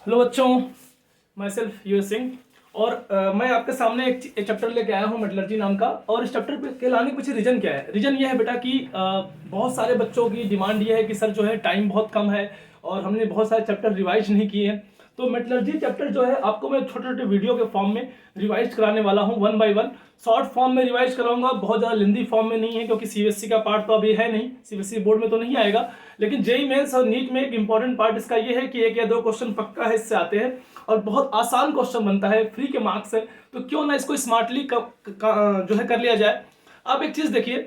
Hello बच्चों, my self US Singh. और मैं आपके सामने एक चैप्टर लेके आया हूँ मेटलर्जी नाम का। और इस चैप्टर के लाने के पीछे रीज़न क्या है? रीज़न ये है बेटा कि बहुत सारे बच्चों की डिमांड ये है कि सर जो है टाइम बहुत कम है और हमने बहुत सारे चैप्टर रिवाइज नहीं किए हैं। तो मेटलर्जी चैप्टर जो है आपको मैं छोटे छोटे वीडियो के फॉर्म में रिवाइज कराने वाला हूँ, 1 बाय 1। शॉर्ट फॉर्म में रिवाइज कराऊंगा, बहुत ज़्यादा लेंदी फॉर्म में नहीं है, क्योंकि सीबीएसई का पार्ट तो अभी है नहीं, सीबीएसई बोर्ड में तो नहीं आएगा। लेकिन जेईई मेंस और नीट में एक इंपॉर्टेंट पार्ट इसका ये है कि 1 या 2 क्वेश्चन पक्का है इससे आते हैं और बहुत आसान क्वेश्चन बनता है, फ्री के मार्क्स है। तो क्यों ना इसको स्मार्टली जो है कर लिया जाए। आप एक चीज़ देखिए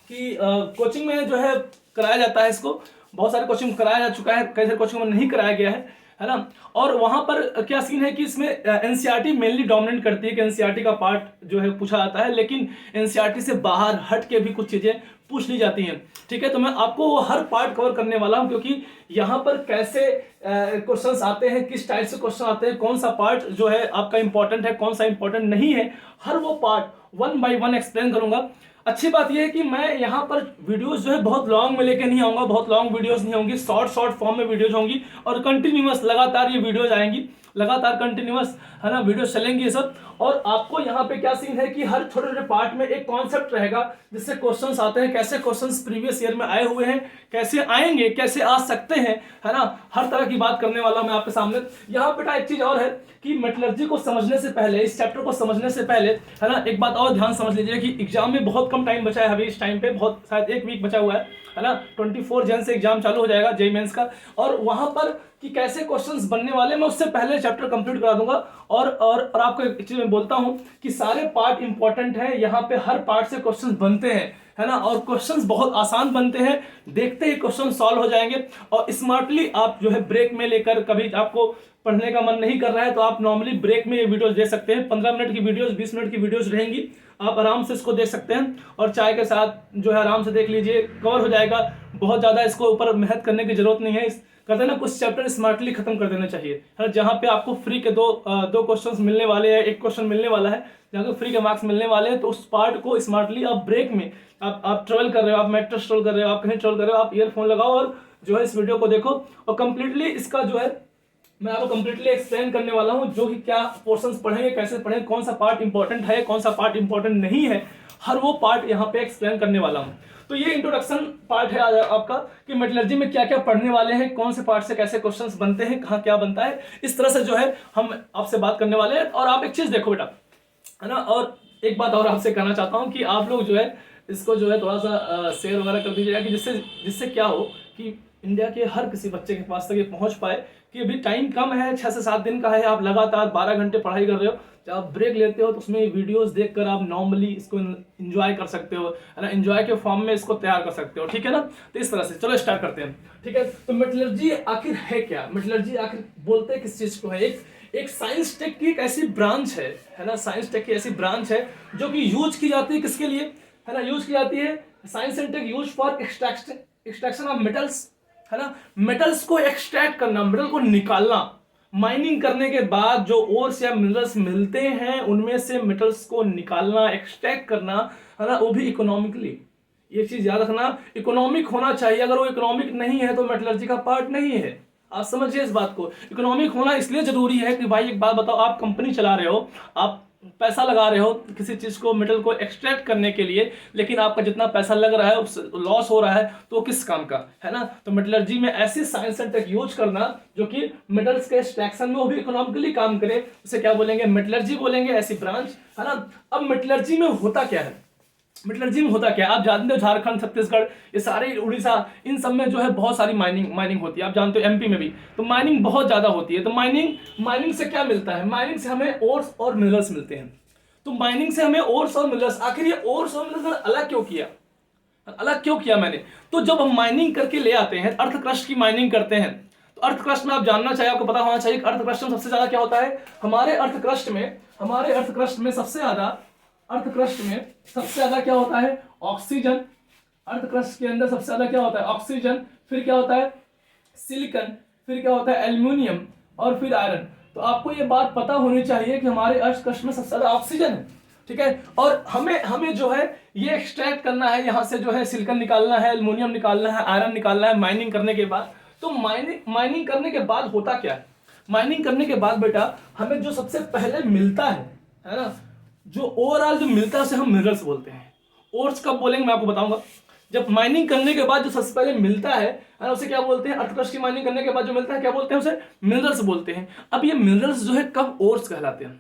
कि कोचिंग में जो है कराया जाता है इसको, बहुत सारे कोचिंग में कराया जा चुका है, कई सारे कोचिंग में नहीं कराया गया है ना। और वहां पर क्या सीन है कि इसमें एनसीईआरटी मेनली डोमिनेट करती है कि एनसीईआरटी का पार्ट जो है पूछा जाता है, लेकिन एनसीईआरटी से बाहर हट के भी कुछ चीजें पूछ ली जाती हैं। ठीक है, तो मैं आपको वो हर पार्ट कवर करने वाला हूं, क्योंकि यहाँ पर कैसे क्वेश्चंस आते हैं, किस टाइप से क्वेश्चन आते हैं, कौन सा पार्ट जो है आपका इंपॉर्टेंट है, कौन सा इंपॉर्टेंट नहीं है, हर वो पार्ट 1 बाय 1 एक्सप्लेन करूंगा। अच्छी बात यह है कि मैं यहाँ पर वीडियोस जो है बहुत लॉन्ग में लेके नहीं आऊंगा, बहुत लॉन्ग वीडियोस नहीं होंगी, शॉर्ट फॉर्म में वीडियोस होंगी और कंटिन्यूअस लगातार ये वीडियोस आएंगी, लगातार कंटिन्यूअस है ना वीडियो चलेंगी ये सब। और आपको यहाँ पे क्या सीन है कि हर छोटे छोटे पार्ट में एक कॉन्सेप्ट रहेगा जिससे क्वेश्चंस आते हैं, कैसे क्वेश्चंस प्रीवियस ईयर में आए हुए हैं, कैसे आएंगे, कैसे आ सकते हैं, है ना। हर तरह की बात करने वाला मैं आपके सामने। यहाँ बेटा एक चीज और है कि मेटलर्जी को समझने से पहले, इस चैप्टर को समझने से पहले, है ना, एक बात और ध्यान समझ लीजिए कि एग्जाम में बहुत कम टाइम बचा है अभी, इस टाइम पे बहुत, शायद 1 वीक बचा हुआ है ना। 24 जन से एग्जाम चालू हो जाएगा जेईई मेंस का। और वहां पर कि कैसे क्वेश्चंस बनने वाले, मैं उससे पहले चैप्टर कंप्लीट करा दूंगा। और आपको एक चीज मैं बोलता हूं कि सारे पार्ट इंपॉर्टेंट है, यहाँ पे हर पार्ट से क्वेश्चंस बनते हैं, है ना। और क्वेश्चंस बहुत आसान बनते हैं, देखते ही क्वेश्चन सॉल्व हो जाएंगे। और स्मार्टली आप जो है ब्रेक में लेकर, कभी आपको पढ़ने का मन नहीं कर रहा है तो आप नॉर्मली ब्रेक में ये वीडियोस देख सकते हैं। 15 मिनट की वीडियोस, 20 मिनट की वीडियोस रहेंगी, आप आराम से इसको देख सकते हैं और चाय के साथ जो है आराम से देख लीजिए, कवर हो जाएगा। बहुत ज्यादा इसको ऊपर मेहनत करने की जरूरत नहीं है। कहते हैं ना, कुछ चैप्टर स्मार्टली खत्म कर देना चाहिए, है। जहाँ पे आपको फ्री के दो क्वेश्चंस मिलने वाले हैं, एक क्वेश्चन मिलने वाला है, जहाँ पे फ्री के मार्क्स मिलने वाले हैं, तो उस पार्ट को स्मार्टली आप ब्रेक में, आप ट्रेवल कर रहे हो, आप मेट्रो ट्रेवल कर रहे हो, आप कहीं ट्रेवल कर रहे हो, आप ईयरफोन लगाओ और जो है इस वीडियो को देखो। और कंप्लीटली इसका जो है मैं आपको कंप्लीटली एक्सप्लेन करने वाला हूं, जो कि क्या पोर्शंस पढ़ेंगे, कैसे पढ़ेंगे, कौन सा पार्ट इंपॉर्टेंट है, कौन सा पार्ट इंपॉर्टेंट नहीं है, हर वो पार्ट यहाँ पे एक्सप्लेन करने वाला हूं। तो ये इंट्रोडक्शन पार्ट है आज आपका कि मेटलर्जी में क्या क्या पढ़ने वाले हैं, कौन से पार्ट से कैसे क्वेश्चंस बनते हैं, कहाँ क्या बनता है, इस तरह से जो है हम आपसे बात करने वाले हैं। और आप एक चीज देखो बेटा, है ना, और एक बात और आपसे कहना चाहता हूँ कि आप लोग जो है इसको जो है थोड़ा सा शेयर वगैरह कर दीजिएगा, कि जिससे जिससे क्या हो कि इंडिया के हर किसी बच्चे के पास तक ये पहुंच पाए कि अभी टाइम कम है, 6 से 7 दिन का है, आप लगातार 12 घंटे पढ़ाई कर रहे हो, जब आप ब्रेक लेते हो तो उसमें वीडियोस देखकर आप नॉर्मली इसको एंजॉय कर सकते हो, है ना, एंजॉय के फॉर्म में इसको तैयार कर सकते हो। ठीक है ना, तो इस तरह से चलो स्टार्ट करते हैं। ठीक है, तो मेटलर्जी आखिर है क्या, मेटलर्जी आखिर बोलते हैं किस चीज को है? एक साइंस टेक की एक ऐसी ब्रांच है ना, साइंस टेक की ऐसी ब्रांच है जो कि यूज की जाती है किसके लिए, है ना, यूज की जाती है science and tech use for extraction of metals, है ना। मेटल्स को एक्सट्रैक्ट करना, मेटल को निकालना, माइनिंग करने के बाद जो ओर्स या मिनरल्स मिलते हैं उनमें से मेटल्स को निकालना, एक्सट्रैक्ट करना, है ना, वो भी इकोनॉमिकली। ये चीज याद रखना, इकोनॉमिक होना चाहिए। अगर वो इकोनॉमिक नहीं है तो मेटलर्जी का पार्ट नहीं है। आप समझिए इस बात को, इकोनॉमिक होना इसलिए जरूरी है कि भाई एक बात बताओ, आप कंपनी चला रहे हो, आप पैसा लगा रहे हो किसी चीज को, मेटल को एक्सट्रैक्ट करने के लिए, लेकिन आपका जितना पैसा लग रहा है उससे लॉस हो रहा है, तो किस काम का, है ना। तो मेटलर्जी में ऐसी साइंस एंड टेक यूज करना जो कि मेटल्स के एक्सट्रैक्शन में वो भी इकोनॉमिकली काम करे, उसे क्या बोलेंगे, मेटलर्जी बोलेंगे, ऐसी ब्रांच, है ना। अब मेटलर्जी में होता क्या है, मेटलर्जी में होता क्या है आप जानते हो? झारखंड, छत्तीसगढ़, ये सारे उड़ीसा, इन सब में जो है बहुत सारी माइनिंग होती है। आप जानते हो एमपी में भी तो माइनिंग बहुत ज्यादा होती है। तो माइनिंग से क्या मिलता है? माइनिंग से हमें ओर्स और मिनरल्स मिलते हैं। तो माइनिंग से हमें ओर्स और मिनरल्स, आखिर ये ओर्स और मिनरल्स अलग क्यों किया, अलग क्यों किया मैंने? तो जब हम माइनिंग करके ले आते हैं, अर्थ क्रस्ट की माइनिंग करते हैं, तो अर्थ क्रस्ट में आप जानना चाहिए, आपको पता होना चाहिए अर्थ क्रस्ट में सबसे ज्यादा क्या होता है। हमारे अर्थ क्रस्ट में सबसे ज्यादा, अर्थ क्रस्ट में सबसे ज्यादा क्या होता है? ऑक्सीजन। अर्थ क्रस्ट के अंदर सबसे ज्यादा क्या होता है? ऑक्सीजन। फिर क्या होता है? सिलिकन। फिर क्या होता है? एल्यूमिनियम। और फिर आयरन। तो आपको ये बात पता होनी चाहिए कि हमारे अर्थ क्रस्ट में सबसे ज्यादा ऑक्सीजन है। ठीक है, और हमें जो है ये एक्सट्रैक्ट करना है, यहां से जो है सिलिकन निकालना है, एल्यूमिनियम निकालना है, आयरन निकालना है माइनिंग करने के बाद। तो माइनिंग करने के बाद होता क्या है? माइनिंग करने के बाद बेटा हमें जो सबसे पहले मिलता है ना, जो ओवरऑल जो मिलता है उसे हम मिनरल्स बोलते हैं। ओर्स कब बोलेंगे मैं आपको बताऊंगा। जब माइनिंग करने के बाद जो सबसे पहले मिलता है ना, उसे क्या बोलते हैं, अर्थक्रस्ट की माइनिंग करने के बाद जो मिलता है क्या बोलते हैं, उसे मिनरल्स बोलते हैं। अब ये मिनरल्स जो है कब ओर्स कहलाते हैं,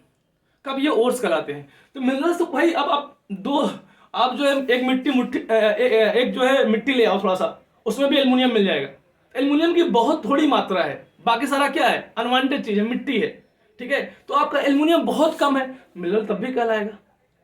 कब ये ओर्स कहलाते हैं? तो मिनरल्स तो भाई अब आप जो है एक एक जो है मिट्टी ले आओ थोड़ा सा, उसमें भी एल्युमिनियम मिल जाएगा। एल्युमिनियम की बहुत थोड़ी मात्रा है, बाकी सारा क्या है, अनवांटेड चीज है, मिट्टी है, ठीक है। तो आपका एल्युमिनियम बहुत कम है, मिनरल तब भी कहलाएगा,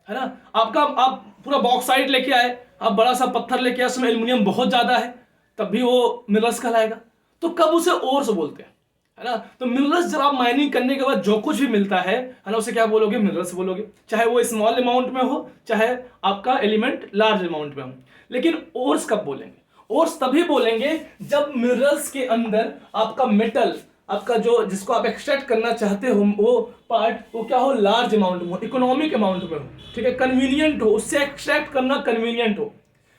है ना। आप पूरा बॉक्साइट लेके आए, आप बड़ा सा पत्थर लेके आए, उसमें एल्युमिनियम बहुत ज्यादा है, तब भी वो मिनरल्स कहलाएगा। तो कब उसे ओर्स बोलते हैं, है ना। तो मिनरल्स जब आप माइनिंग करने के बाद जो कुछ भी मिलता है ना, उसे क्या बोलोगे, मिनरल्स बोलोगे, चाहे वो स्मॉल अमाउंट में हो, चाहे आपका एलिमेंट लार्ज अमाउंट में हो। लेकिन ओर्स कब बोलेंगे? ओर्स तभी बोलेंगे जब मिनरल्स के अंदर आपका मेटल, आपका जो जिसको आप एक्सट्रैक्ट करना चाहते हो वो पार्ट, वो क्या हो, लार्ज अमाउंट में हो, इकोनॉमिक अमाउंट में हो, ठीक है, कन्वीनियंट हो, उससे एक्सट्रैक्ट करना कन्वीनियंट हो।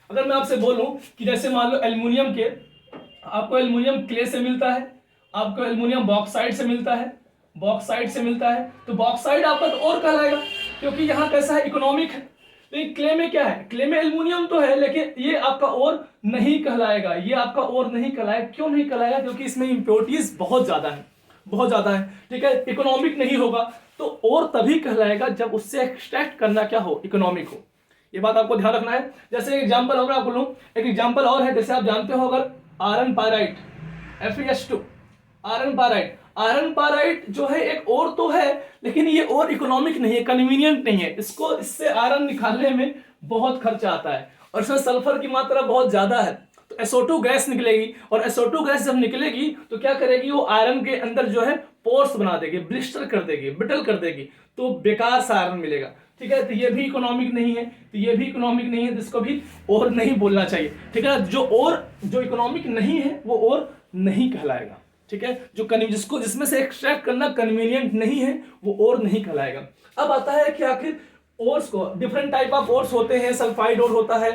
अगर मैं आपसे बोलूं कि जैसे मान लो एल्युमिनियम के, आपको एल्युमिनियम क्ले से मिलता है, आपको एल्युमिनियम बॉक्साइट से मिलता है, बॉक्साइट से मिलता है, तो बॉक्साइट आपका तो और कहलाएगा, क्योंकि यहाँ कैसा है, इकोनॉमिक है। लेकिन क्ले में क्या है, क्ले में एल्युमिनियम तो है, लेकिन ये आपका और नहीं कहलाएगा, ये आपका और नहीं कहलाएगा। क्यों नहीं कहलाएगा? क्योंकि इसमें इंप्योरिटीज बहुत ज्यादा है, बहुत ज्यादा है, ठीक है, इकोनॉमिक नहीं होगा। तो और तभी कहलाएगा जब उससे एक्सट्रैक्ट करना क्या हो, इकोनॉमिक हो। ये बात आपको ध्यान रखना है। जैसे एग्जाम्पल अगर आपको लूं, एक एग्जाम्पल और है, जैसे आप जानते हो अगर iron pyrite, FeS2, iron pyrite, iron pyrite जो है एक और तो है, लेकिन ये और इकोनॉमिक नहीं है, कन्वीनियंट नहीं है। इससे आयरन निकालने में बहुत खर्चा आता है, और इसमें सल्फर की मात्रा बहुत ज्यादा है। तो SO2 गैस निकलेगी, और SO2 गैस जब निकलेगी तो क्या करेगी, वो आयरन के अंदर जो है पोर्स बना देगी, ब्लिस्टर कर देगी, ब्रिटल कर देगी, तो बेकार सा आयरन मिलेगा, ठीक है। तो ये भी इकोनॉमिक नहीं है, तो ये भी इकोनॉमिक नहीं है, तो इसको भी और नहीं बोलना चाहिए, ठीक है। जो इकोनॉमिक नहीं है वो और नहीं कहलाएगा, ठीक है। जिसको जिसमें से एक्सट्रैक्ट करना कन्वीनियंट नहीं है वो और नहीं कहलाएगा। अब आता है कि आखिर ओर्स को, डिफरेंट टाइप ऑफ ओर्स होते हैं, सल्फाइड ओर होता है,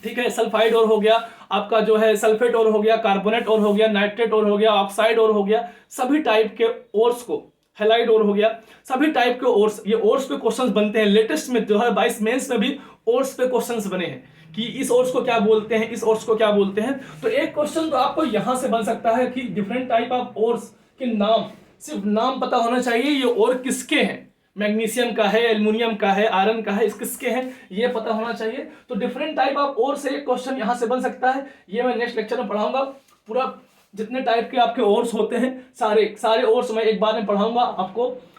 ठीक है, सल्फाइड ओर हो गया, आपका जो है सल्फेट ओर हो गया, कार्बोनेट ओर हो गया, नाइट्रेट ओर हो गया, ऑक्साइड ओर हो गया, सभी टाइप के ओर्स को, हैलाइड ओर हो गया, सभी टाइप के ओर्स, ये ओर्स पे क्वेश्चंस बनते हैं। लेटेस्ट में 2022 मेंस में भी ओर्स पे क्वेश्चंस बने हैं कि इस ओर्स को क्या बोलते हैं, इस ओर्स को क्या बोलते हैं। तो एक क्वेश्चन तो आपको यहां से बन सकता है कि डिफरेंट टाइप ऑफ ओर्स के नाम, सिर्फ नाम पता होना चाहिए, ये और किसके हैं, मैग्नीशियम का है, एल्युमिनियम का है, आयरन का है, इस किसके हैं ये पता होना चाहिए। तो डिफरेंट टाइप ऑफ ओर से एक क्वेश्चन यहां से बन सकता है, ये मैं नेक्स्ट लेक्चर में पढ़ाऊंगा। पूरा जितने टाइप के आपके ओर्स होते हैं, सारे ओर्स मैं एक बार में पढ़ाऊंगा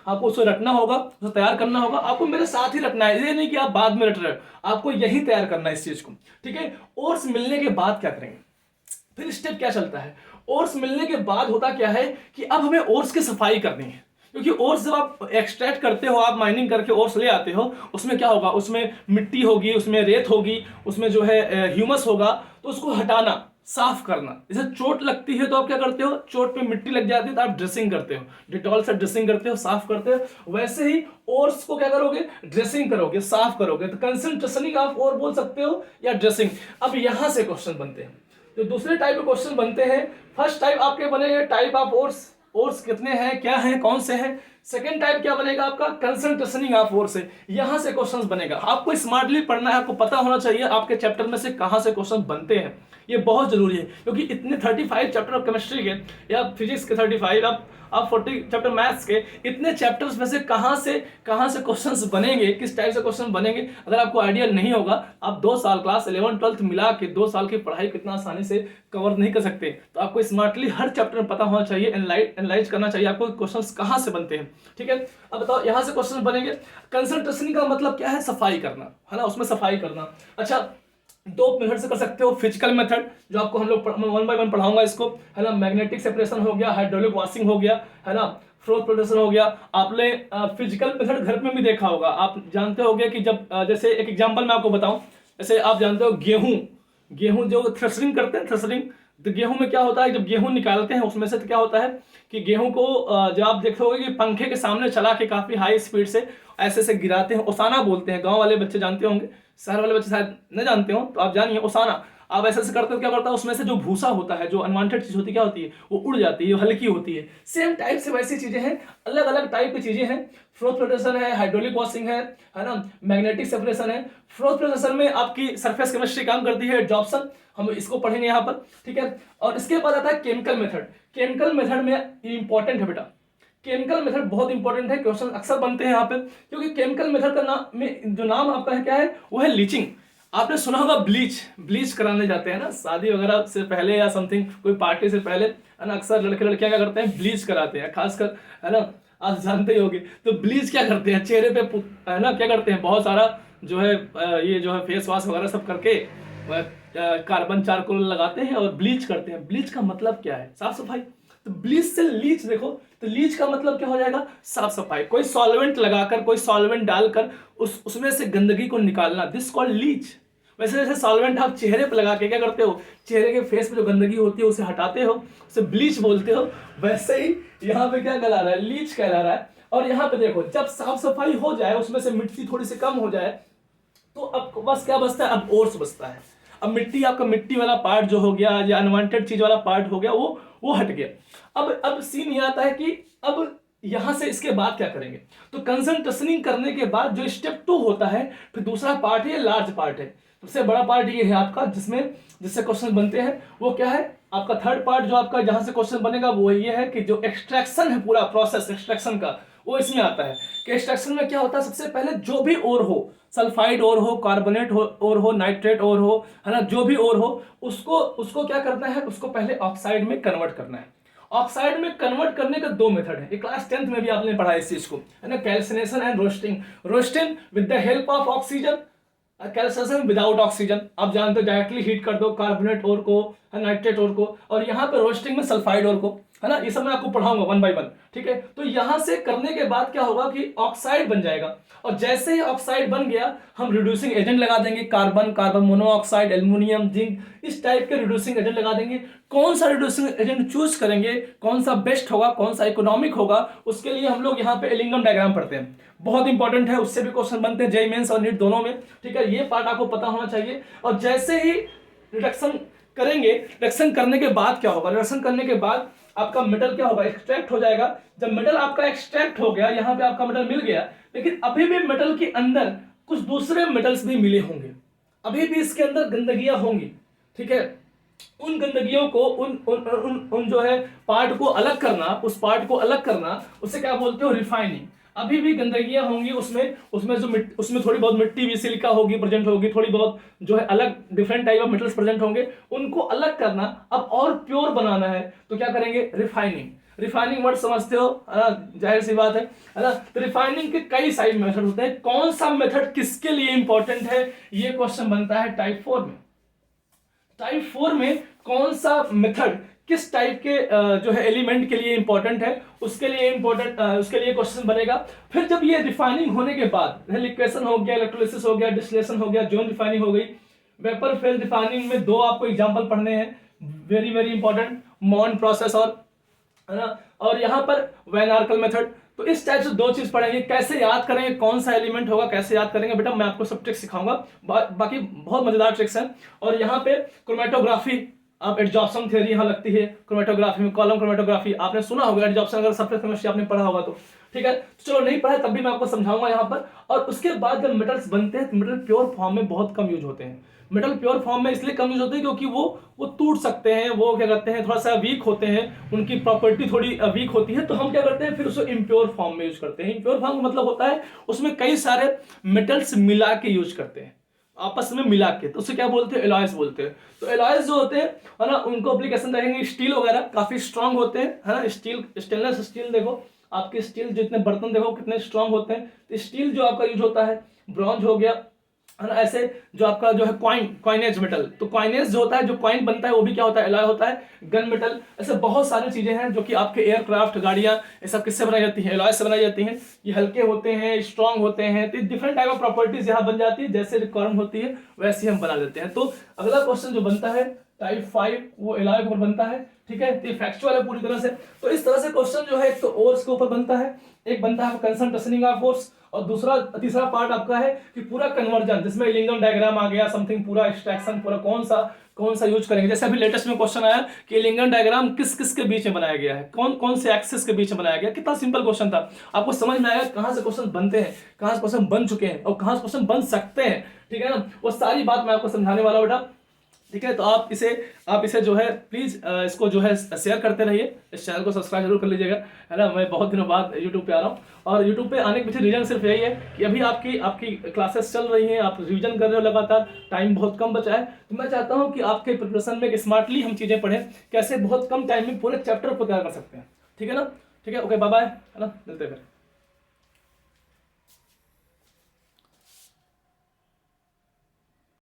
आपको उसे रटना होगा, उसे तैयार करना होगा, आपको मेरे साथ ही रटना है, ये नहीं कि आप बाद में रट रहे हो, आपको यही तैयार करना है इस चीज को, ठीक है। ओर्स मिलने के बाद क्या करेंगे, फिर स्टेप क्या चलता है। ओर्स मिलने के बाद होता क्या है कि अब हमें ओर्स की सफाई करनी है, क्योंकि ओर्स जब आप एक्सट्रैक्ट करते हो, आप माइनिंग करके ओर्स ले आते हो, उसमें क्या होगा, उसमें मिट्टी होगी, उसमें रेत होगी, उसमें जो है ह्यूमस होगा, तो उसको हटाना, साफ करना। जैसे चोट लगती है तो आप क्या करते हो, चोट पे मिट्टी लग जाती है तो आप ड्रेसिंग करते हो, डिटॉल से ड्रेसिंग करते हो, साफ करते हो। वैसे ही ओर्स को क्या करोगे, ड्रेसिंग करोगे, साफ करोगे, तो कंसंट्रेशनिंग आप और बोल सकते हो या ड्रेसिंग। अब यहां से क्वेश्चन बनते हैं, तो दूसरे टाइप के क्वेश्चन बनते हैं। फर्स्ट टाइप आपके बनेंगे टाइप ऑफ ओर्स कितने हैं, क्या हैं, कौन से हैं। सेकंड टाइप क्या बनेगा आपका, कंसंट्रेशनिंग ऑफ ओर्स है, यहां से क्वेश्चंस बनेगा। आपको स्मार्टली पढ़ना है, आपको पता होना चाहिए आपके चैप्टर में से कहां से क्वेश्चन बनते हैं, ये बहुत जरूरी है, क्योंकि इतने 35 चैप्टर ऑफ केमिस्ट्री के या फिजिक्स के 35, आप 40 चैप्टर मैथ्स के, इतने चैप्टर्स में से कहां से क्वेश्चंस बनेंगे, किस टाइप से क्वेश्चन बनेंगे, अगर आपको आइडिया नहीं होगा, आप 2 साल क्लास 11 12 मिला के 2 साल की पढ़ाई कितना आसानी से कवर नहीं कर सकते। तो आपको स्मार्टली हर चैप्टर में पता होना चाहिए, एनालाइज करना चाहिए आपको क्वेश्चंस कहां से बनते हैं, ठीक है। अब बताओ यहां से क्वेश्चन बनेंगे। कंसंट्रेशन का मतलब क्या है, सफाई करना, है ना, उसमें सफाई करना। अच्छा, 2 मेथड से कर सकते हो। फिजिकल मेथड जो आपको हम लोग 1 by 1 पढ़ाऊंगा इसको, है ना, मैग्नेटिक सेपरेशन हो गया, हाइड्रोलिक वॉशिंग हो गया, है ना, फ्रोथ प्रोटेक्शन हो गया। आपने फिजिकल मेथड घर में भी देखा होगा, आप जानते होंगे कि जब जैसे एक एग्जांपल मैं आपको बताऊं, जैसे आप जानते हो गेहूं जो थ्रेशरिंग करते हैं, थ्रेशरिंग, तो गेहूं में क्या होता है, जब गेहूं निकालते हैं उसमें से तो क्या होता है कि गेहूं को जब आप देखोगे कि पंखे के सामने चला के काफी हाई स्पीड से ऐसे गिराते हैं, ओसाना बोलते हैं, गांव वाले बच्चे जानते होंगे, शहर वाले बच्चे शायद न जानते हो, तो आप जानिए ओसाना। आप ऐसे ऐसे करते हो, क्या करता है उसमें से जो भूसा होता है, जो अनवांटेड चीज होती है, क्या होती है, वो उड़ जाती है, हल्की होती है। सेम टाइप से वैसी चीजें हैं, अलग अलग टाइप की चीजें हैं। फ्रोथ फ्लोटेशन है, हाइड्रोलिक वॉशिंग है ना, मैग्नेटिक सेपरेशन है। फ्रोथ फ्लोटेशन में आपकी सरफेस केमिस्ट्री काम करती है, एडजॉर्प्शन, हम इसको पढ़ेंगे यहाँ पर, ठीक है। और इसके बाद आता है केमिकल मेथड। केमिकल मेथड में इंपॉर्टेंट है बेटा, केमिकल मेथड बहुत इंपॉर्टेंट है, क्वेश्चन अक्सर बनते हैं यहाँ पे, क्योंकि केमिकल मेथड का नाम में जो नाम आपका है क्या है, वो है लीचिंग। आपने सुना होगा ब्लीच, ब्लीच कराने जाते हैं ना शादी वगैरह से पहले या समथिंग, कोई पार्टी से पहले, है ना, अक्सर लड़के लड़कियां क्या करते हैं, ब्लीच कराते हैं, खासकर, है ना, आप जानते ही होंगे। तो ब्लीच क्या करते हैं, चेहरे पे है ना, क्या करते हैं, बहुत सारा जो है ये जो है फेस वॉश वगैरह सब करके कार्बन चारकोल लगाते हैं और ब्लीच करते हैं। ब्लीच का मतलब क्या है, साफ सफाई। तो ब्लीच से लीच देखो, तो लीच का मतलब क्या हो जाएगा, साफ सफाई, कोई सॉल्वेंट लगाकर, कोई सॉल्वेंट डालकर उसमें से गंदगी को निकालना, दिस कॉल्ड लीच। वैसे जैसे सॉल्वेंट आप चेहरे पे लगा के क्या करते हो, चेहरे के फेस पे जो गंदगी होती है उसे हटाते हो, उसे ब्लीच बोलते हो, वैसे ही यहाँ पे क्या कहला रहा है, लीच कहला रहा है। और यहाँ पे देखो, जब साफ सफाई हो जाए, उसमें से मिट्टी थोड़ी सी कम हो जाए, तो अब बस क्या बचता है, अब ओर्स बचता है। अब मिट्टी, आपका मिट्टी वाला पार्ट जो हो गया, या अनवांटेड चीज वाला पार्ट हो गया, वो हट गया। अब सीन ये आता है कि अब यहां से इसके बाद क्या करेंगे, तो कंसंट्रेशनिंग करने के बाद जो स्टेप 2 होता है, फिर दूसरा पार्ट है, लार्ज पार्ट है, सबसे बड़ा पार्ट ये है आपका, जिससे क्वेश्चन बनते हैं, वो क्या है आपका थर्ड पार्ट, जो आपका जहां से क्वेश्चन बनेगा वो ये है कि जो एक्सट्रैक्शन है, पूरा प्रोसेस एक्सट्रैक्शन का, वो इसमें आता है। कि एक्सट्रैक्शन में क्या होता है, सबसे पहले जो भी ओर हो, सल्फाइड ओर हो, कार्बोनेट ओर हो, नाइट्रेट ओर हो, है ना, जो भी ओर हो, उसको उसको क्या करना है, उसको पहले ऑक्साइड में कन्वर्ट करना है। ऑक्साइड में कन्वर्ट करने का 2 मेथड है, क्लास 10th में भी आपने पढ़ा इस चीज को, है ना, calcination and roasting. Roasting with the help of oxygen, calcination without oxygen, आप जानते हो, डायरेक्टली हीट कर दो कार्बोनेट ओर को, नाइट्रेट ओर को, और यहाँ पे रोस्टिंग में सल्फाइड ओर को, है ना, ये सब मैं आपको पढ़ाऊंगा 1 by 1, ठीक है। तो यहां से करने के बाद क्या होगा कि ऑक्साइड बन जाएगा, और जैसे ही ऑक्साइड बन गया, हम रिड्यूसिंग एजेंट लगा देंगे, carbon, carbon monoxide, aluminium, zinc, इस टाइप के रिड्यूसिंग एजेंट लगा देंगे। कौन सा रिड्यूसिंग एजेंट चूज करेंगे, कौन सा बेस्ट होगा, कौन सा इकोनॉमिक होगा, उसके लिए हम लोग यहाँ पे एलिंगम डायग्राम पढ़ते हैं, बहुत इंपॉर्टेंट है, उससे भी क्वेश्चन बनते हैं जेईई मेंस और नीट दोनों में, ठीक है। ये पार्ट आपको पता होना चाहिए। और जैसे ही रिडक्शन करेंगे, रिडक्शन करने के बाद क्या होगा, रिडक्शन करने के बाद आपका मेटल क्या होगा, एक्सट्रैक्ट हो जाएगा। जब मेटल आपका एक्सट्रैक्ट हो गया, यहाँ पे आपका मेटल मिल गया, लेकिन अभी भी मेटल के अंदर कुछ दूसरे मेटल्स भी मिले होंगे, अभी भी इसके अंदर गंदगियां होंगी, ठीक है। उन गंदगियों को, उन उन उन, उन जो है पार्ट को अलग करना, उस पार्ट को अलग करना, उसे क्या बोलते हो, रिफाइनिंग। अभी भी गंदगियां होंगी उसमें, उसमें थोड़ी बहुत मिट्टी भी, सिलिका होगी, प्रेजेंट होगी, थोड़ी बहुत जो है अलग different type of metals present होंगे, उनको अलग करना। अब और प्योर बनाना है तो क्या करेंगे, रिफाइनिंग। रिफाइनिंग वर्ड समझते हो, जाहिर सी बात है ना। तो रिफाइनिंग के कई सारे मेथड होते हैं, कौन सा मेथड किसके लिए इंपॉर्टेंट है, ये क्वेश्चन बनता है टाइप 4 में। टाइप 4 में कौन सा मेथड किस टाइप के जो है एलिमेंट के लिए इंपॉर्टेंट है, उसके लिए इंपॉर्टेंट, उसके लिए क्वेश्चन बनेगा। फिर जब ये रिफाइनिंग होने के बाद, लिक्वेशन हो गया, इलेक्ट्रोलिसिस हो गया, डिस्टिलेशन हो गया, जोन रिफाइनिंग हो गई, वेपर फेज रिफाइनिंग में 2 आपको एग्जांपल पढ़ने हैं, वेरी वेरी इंपॉर्टेंट, मॉन प्रोसेस और, है ना, और यहाँ पर वैन आर्कल मेथड। तो इस टाइप से 2 चीज पढ़ेंगे, कैसे याद करेंगे, कौन सा एलिमेंट होगा, कैसे याद करेंगे बेटा, मैं आपको सब ट्रिक्स सिखाऊंगा, बाकी बहुत मजेदार ट्रिक्स हैं। और यहाँ पे क्रोमेटोग्राफी, अब एडजॉर्प्शन थ्योरी यहाँ लगती है क्रोमेटोग्राफी में, कॉलम क्रोमेटोग्राफी आपने सुना होगा, एडजॉर्प्शन अगर सरफेस केमिस्ट्री आपने पढ़ा होगा तो, ठीक है। तो चलो, नहीं पढ़ा तब भी मैं आपको समझाऊंगा यहाँ पर। और उसके बाद जब मेटल्स बनते हैं, तो मेटल प्योर फॉर्म में बहुत कम यूज होते हैं। मेटल प्योर फॉर्म में इसलिए कम यूज होते हैं क्योंकि वो टूट सकते हैं, वो क्या करते हैं, थोड़ा सा वीक होते हैं, उनकी प्रॉपर्टी थोड़ी वीक होती है, तो हम क्या करते हैं, फिर उसे इम्प्योर फॉर्म में यूज करते हैं। इम्प्योर फॉर्म का मतलब होता है उसमें कई सारे मेटल्स मिला के यूज करते हैं, आपस में मिला के, तो उसे क्या बोलते हैं, एलॉयज बोलते हैं। तो एलॉयज जो होते हैं, है ना, उनको एप्लीकेशन रहेंगे, स्टील वगैरह काफी स्ट्रांग होते हैं, है ना, स्टील, स्टेनलेस स्टील देखो, आपके स्टील जितने बर्तन देखो कितने स्ट्रांग होते हैं, तो स्टील जो आपका यूज होता है, ब्रॉन्ज हो गया, है ना, ऐसे जो आपका जो है कॉइनेज मेटल, तो कॉइनेज जो होता है, जो कॉइन बनता है, वो भी क्या होता है, एलॉय होता है, गन मेटल, ऐसे बहुत सारी चीजें हैं जो कि आपके एयरक्राफ्ट, गाड़ियां, ये सब किससे बनाई जाती हैं, एलॉय से बनाई जाती हैं। ये हल्के होते हैं, स्ट्रांग होते हैं, तो डिफरेंट टाइप ऑफ प्रॉपर्टीज यहाँ बन जाती है, जैसे रिक्वायरमेंट होती है वैसे हम बना देते हैं। तो अगला क्वेश्चन जो बनता है टाइप 5, वो एलॉय के ऊपर बनता है, ठीक है। तो फैक्चुअल है पूरी तरह से। तो इस तरह से क्वेश्चन जो है, एक तो ओर्स के ऊपर बनता है, एक बनता है कंसंट्रेशनिंग ऑफ ओर्स, और दूसरा तीसरा पार्ट आपका है कि पूरा कन्वर्जन, जिसमें लिंगम डायग्राम आ गया, समथिंग पूरा एक्सट्रैक्शन, पूरा कौन सा कौन सा यूज करेंगे। जैसे अभी लेटेस्ट में क्वेश्चन आया कि लिंगन डायग्राम किस किस के बीच में बनाया गया है, कौन कौन से एक्सिस के बीच में बनाया गया। कितना सिंपल क्वेश्चन था, आपको समझ में आएगा कहां से क्वेश्चन बनते हैं, कहां से क्वेश्चन बन चुके हैं और कहां से क्वेश्चन बन सकते हैं। ठीक है ना, वो सारी बात मैं आपको समझाने वाला हूं बेटा। ठीक है, तो आप इसे जो है प्लीज इसको जो है शेयर करते रहिए, इस चैनल को सब्सक्राइब जरूर कर लीजिएगा, है ना। मैं बहुत दिनों बाद यूट्यूब पे आ रहा हूँ, और यूट्यूब पे आने के पीछे रीजन सिर्फ यही है कि अभी आपकी क्लासेस चल रही हैं, आप रिविजन कर रहे हो लगातार, टाइम बहुत कम बचा है, तो मैं चाहता हूँ कि आपके प्रिपरेशन में स्मार्टली हम चीजें पढ़ें, कैसे बहुत कम टाइम में पूरे चैप्टर को तैयार कर सकते हैं। ठीक है ना, ठीक है, ओके, बाय बाय, है ना, मिलते हैं फिर।